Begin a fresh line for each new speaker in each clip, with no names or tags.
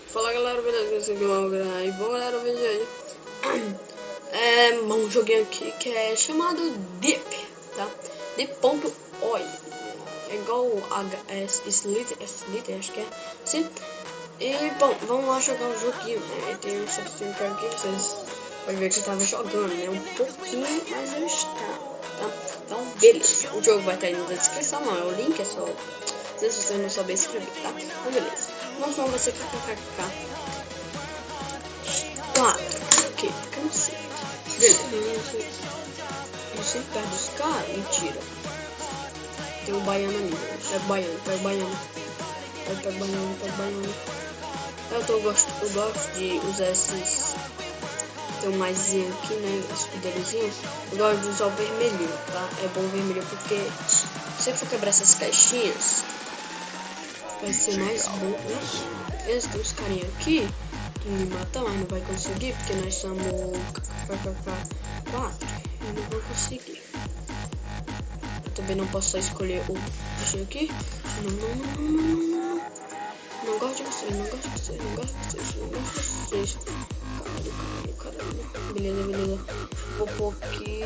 Fala galera, beleza? E bom galera, o vídeo aí é um joguinho aqui que é chamado Deep, tá? Deep.oi. É igual Slither, acho que é assim. E bom, vamos lá jogar um joguinho, né? Tem um certinho pra aqui, vocês podem ver que eu tava jogando, né? Um pouquinho, mas eu estava, tá? Então, beleza. O jogo vai estar aí na descrição, não é o link, é só se você não souber escrever, tá? Então, beleza. Vamos lá, você clica pra cá. 4. Ok, cansei. Beleza. Eu sempre perto dos caras. Mentira. Tem um baiano ali. Pega o baiano. Pega o baiano. Eu gosto de usar esses. Tem um maisinho aqui, né? Esse poderzinho. Eu gosto de usar o vermelhinho, tá? É bom o vermelho porque se eu for quebrar essas caixinhas, vai ser mais bom. Beleza, tem uns carinha aqui que me matar, mas não vai conseguir porque nós somos 4. Eu não vou conseguir. Eu também não posso só escolher o bichinho aqui. Não gosto de vocês. Caralho. Beleza. Vou pôr aqui.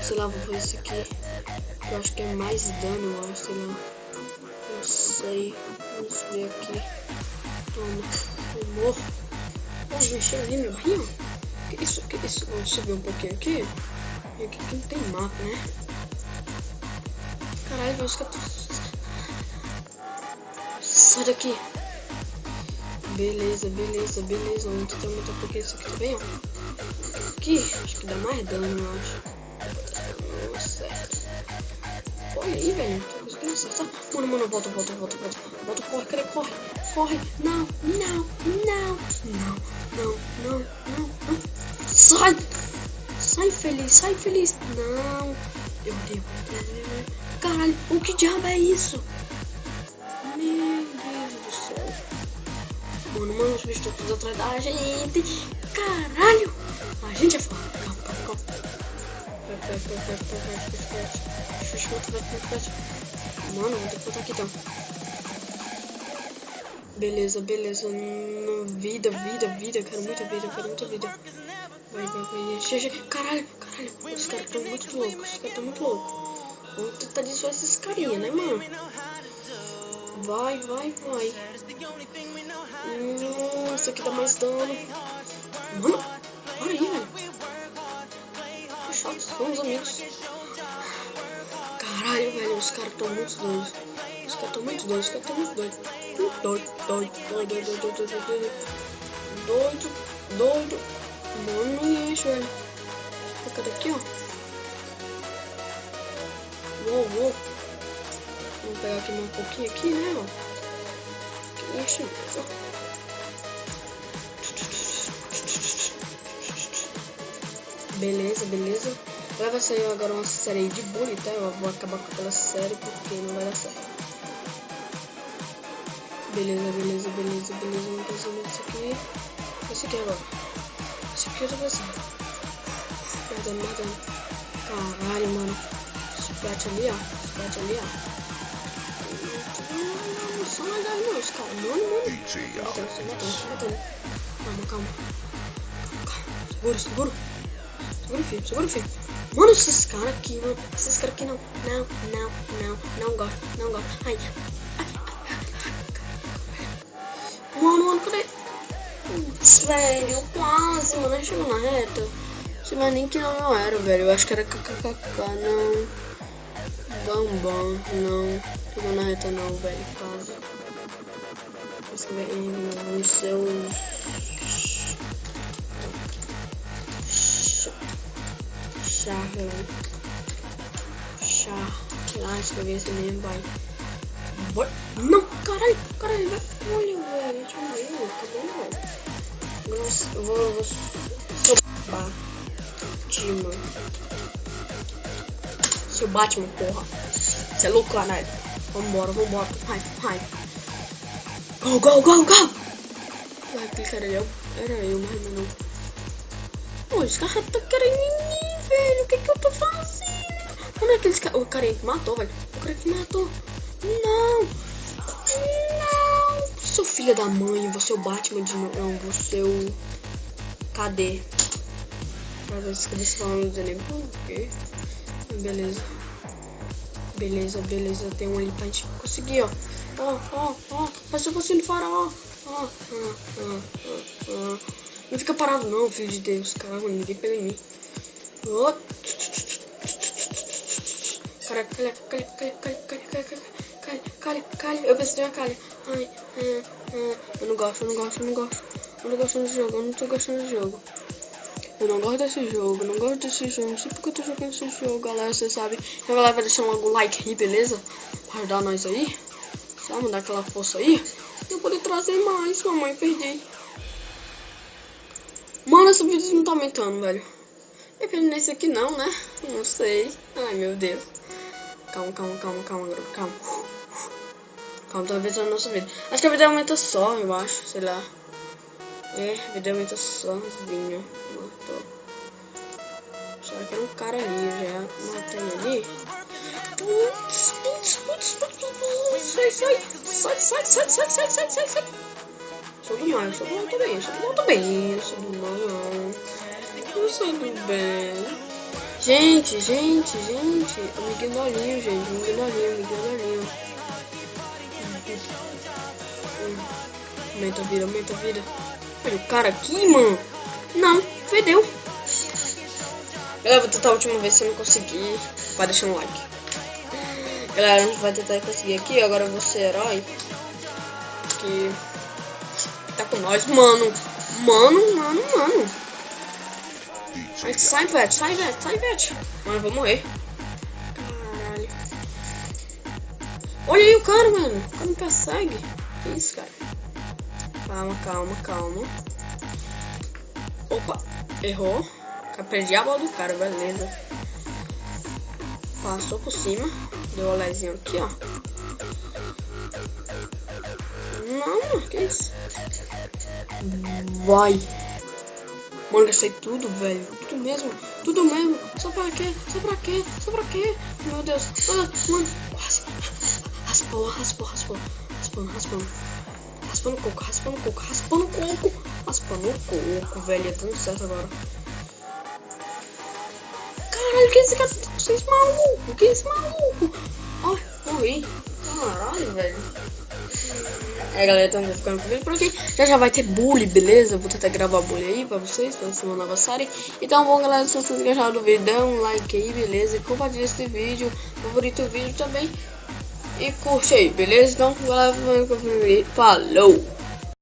Sei lá, vou fazer isso aqui. Eu acho que é mais dano, eu acho, sei lá. Não sei. Vamos ver aqui. Toma. Eu morro. Pode mexer ali, meu rio? Que isso? Vamos subir um pouquinho aqui. E aqui não tem mapa, né? Caralho, vai ficar tudo. Sai daqui. Beleza. Onde tem muita porque isso aqui também, ó. Aqui, acho que dá mais dano, eu acho. Nossa. Olha aí, velho. Tô conseguindo acertar. Mano, volta. Corre. Não. Sai feliz. Não. Eu odeio. Caralho, o que diabo é isso? Meu Deus do céu. Mano, os bichos estão todos atrás da gente. Caralho. A gente é foda. Calma. Vai. Mano, vou ter que botar aqui então. Beleza. Vida. Quero muita vida. Vai. Caralho. Os caras estão muito loucos. Vamos tentar desviar esses carinha, né, mano? Vai. Isso aqui dá mais dano. Mano, olha aí, velho. Fechados, são os amigos. Caralho, velho, os caras estão muito doidos. Doido. Mano, não enche, velho. Fica daqui, ó. Uou. Vamos pegar aqui um pouquinho aqui, né, ó. Enche, ó. Beleza. Vai sair agora uma série de bullying, tá? Eu vou acabar com aquela série porque não vai dar certo. Beleza. Vamos fazer isso aqui. Esse aqui agora. Esse aqui eu tô fazendo. Matando. Caralho, mano. Splat ali, ó. Não são legais não, os caras. Mano. Matando. Calma. Segura, filho. Mano, esses caras aqui não. Não gosto. Ai. Mano, cadê? Velho, quase, mano. Eu chegou na reta. Sei lá nem que não era, velho. Eu acho que era kkkk, não. Bambam, não. Chegou na reta não, velho. Quase. Acho que vai ser o... escrevi esse mesmo, vai. Não, caralho, velho. Olha, velho, deixa eu ver, acabou, velho. Eu vou Seu Batman, porra. Você é louco, caralho. Vambora. Vai. Go. Vai, aquele cara ali, era eu, mas não. Pô, esse cara tá querendo em mim, velho. O que eu tô fazendo? Como é que o cara que matou, velho? O cara que matou. Não. seu filho da mãe, você é o Batman de novo. Não, você é o... Cadê? Cara, eu esqueci falando do nem por quê. Beleza. Beleza. Tem um ali pra gente conseguir, ó. Ó. Faz seu focinho de farol, ó. Não fica parado não, filho de Deus. Caramba, ninguém pega em mim. Ó. Cara, calha. Eu preciso de uma calha. Ai, eu não gosto. Eu não gosto desse jogo, eu não tô gostando do jogo. Eu não gosto desse jogo, Não sei porque eu tô jogando esse jogo, galera, você sabe. Então, galera, vai deixar logo o like aí, beleza? Pra ajudar nós aí. Só mandar aquela força aí. E eu poder trazer mais, mamãe, perdi. Mano, esse vídeo não tá aumentando, velho. Depende nesse aqui não, né? Não sei. Ai, meu Deus. Calma, garoto, calma. Calma, tá aumentando o nosso vídeo. Acho que a vida aumenta só, eu acho, sei lá. A vida aumenta sozinho. Matou. Será que era um cara ali, já matei ali. Sai. Sou do mal, também. Eu sou do bem. Gente. Amiguinho do Olinho, gente. Amiguinho do Olinho. Aumenta a vida. Olha o cara aqui, mano. Não, perdeu. Galera, vou tentar a última vez se eu não conseguir. Vai deixando um like. Galera, a gente vai tentar conseguir aqui. Agora eu vou ser herói. Que tá com nós, mano. Ai, sai, Vete. Mano, eu vou morrer. Caralho. Olha aí o cara, mano. O cara me persegue. Que isso, cara? Calma. Opa, errou. Perdi a bola do cara, beleza. Passou por cima. Deu o olezinho aqui, ó. Não, que isso? Vai. Mano, gastei tudo, velho. Tudo mesmo. Só pra quê? Meu Deus. Mano, quase. Raspou. Raspando o coco, velho. É tudo certo agora. Caralho, que esse cara? Que esse maluco? Ai, morri. Caralho, velho. Galera, então vou ficando com o vídeo por aqui. Já vai ter bully, beleza? Eu vou tentar gravar bully aí pra vocês, pra essa nova série. Então, bom, galera, se vocês gostaram do vídeo, dá um like aí, beleza? E compartilha esse vídeo, favorita o vídeo também. E curte aí, beleza? Então, galera, falou!